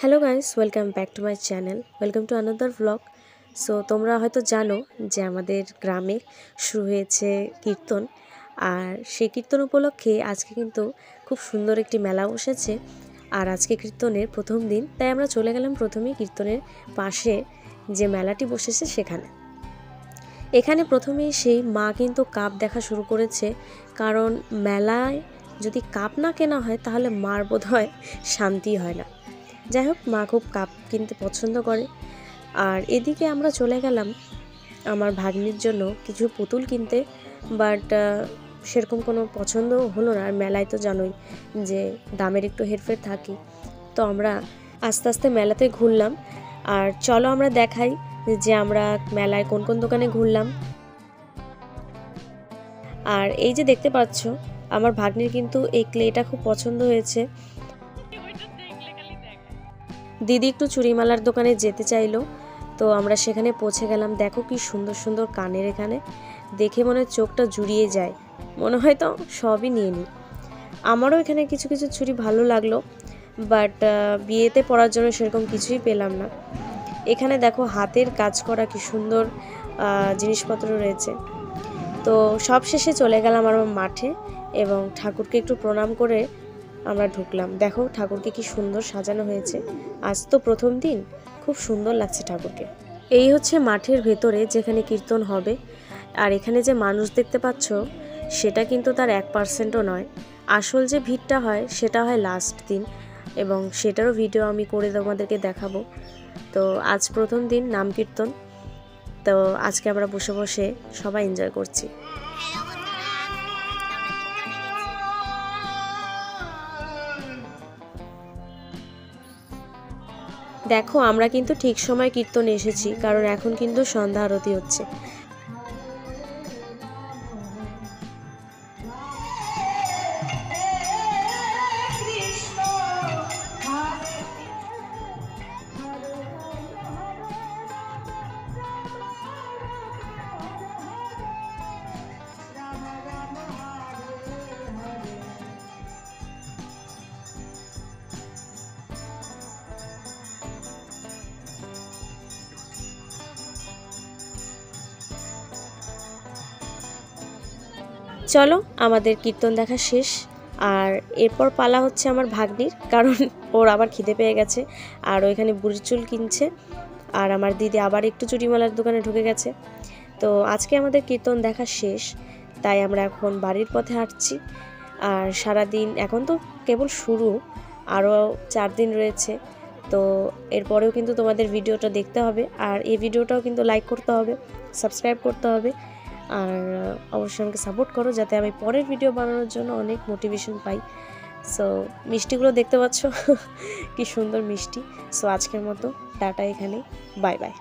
Hello guys, welcome back to my channel. Welcome to another blog. So তোমরা হয়তো জানো যে আমাদের গ্রামে শুরু হয়েছে কীর্তন, আর সেই কীর্তন উপলক্ষে আজকে কিন্তু খুব সুন্দর একটি মেলা বসেছে। আর আজকে কীর্তনের প্রথম দিন, তাই আমরা চলে গেলাম প্রথমেই কীর্তনের পাশে যে মেলাটি বসেছে সেখানে। এখানে প্রথমেই সেই মা কিন্তু কাপ দেখা শুরু করেছে, কারণ মেলায় যদি কাপ না কেনা হয় তাহলে মার বোধ হয় শান্তি হয় না। যাই হোক, মা খুব কাপ কিনতে পছন্দ করে। আর এদিকে আমরা চলে গেলাম আমার ভাগ্নির জন্য কিছু পুতুল কিনতে, বাট সেরকম কোনো পছন্দ হলো না। আর মেলায় তো জানোই যে দামের একটু হেরফের থাকে। তো আমরা আস্তে আস্তে মেলাতে ঘুরলাম। আর চলো আমরা দেখাই যে আমরা মেলায় কোন কোন দোকানে ঘুরলাম। আর এই যে দেখতে পাচ্ছ, আমার ভাগ্নির কিন্তু এই ক্লেটা খুব পছন্দ হয়েছে। দিদি একটু চুড়িমালার দোকানে যেতে চাইলো, তো আমরা সেখানে পৌঁছে গেলাম। দেখো কি সুন্দর সুন্দর কানের, এখানে দেখে মনে চোখটা জুড়িয়ে যায়, মনে হয় তো সবই নিয়ে নিই। আমারও এখানে কিছু কিছু চুড়ি ভালো লাগলো, বাট বিয়েতে পরার জন্য সেরকম কিছুই পেলাম না। এখানে দেখো হাতের কাজ করা কি সুন্দর জিনিসপত্র রয়েছে। তো সব শেষে চলে গেলাম আমার মাঠে এবং ঠাকুরকে একটু প্রণাম করে আমরা ঢুকলাম। দেখো ঠাকুরকে কি সুন্দর সাজানো হয়েছে। আজ তো প্রথম দিন, খুব সুন্দর লাগছে ঠাকুরকে। এই হচ্ছে মাঠের ভেতরে যেখানে কীর্তন হবে। আর এখানে যে মানুষ দেখতে পাচ্ছ সেটা কিন্তু তার 1%ও নয়। আসল যে ভিড়টা হয় সেটা হয় লাস্ট দিন, এবং সেটারও ভিডিও আমি করে তোমাদেরকে দেখাবো। তো আজ প্রথম দিন নাম কীর্তন, তো আজকে আমরা বসে বসে সবাই এনজয় করছি। দেখো আমরা কিন্তু ঠিক সময় কীর্তনে এসেছি, কারণ এখন কিন্তু সন্ধ্যা আরতি হচ্ছে। চলো আমাদের কীর্তন দেখা শেষ, আর এরপর পালা হচ্ছে আমার ভাগ্নির, কারণ ওর আবার খিদে পেয়ে গেছে আর ওইখানে বুড়ির চুল কিনছে। আর আমার দিদি আবার একটু চুড়িমালার দোকানে ঢুকে গেছে। তো আজকে আমাদের কীর্তন দেখা শেষ, তাই আমরা এখন বাড়ির পথে হাঁটছি। আর সারাদিন এখন তো কেবল শুরু, আরও 4 দিন রয়েছে। তো এরপরেও কিন্তু তোমাদের ভিডিওটা দেখতে হবে, আর এই ভিডিওটাও কিন্তু লাইক করতে হবে, সাবস্ক্রাইব করতে হবে, আর অবশ্যই আমাকে সাপোর্ট করো যাতে আমি পরের ভিডিও বানানোর জন্য অনেক মোটিভেশন পাই। সো মিষ্টিগুলো দেখতে পাচ্ছ কি সুন্দর মিষ্টি। সো আজকের মতো টাটা, এখানে বাই বাই।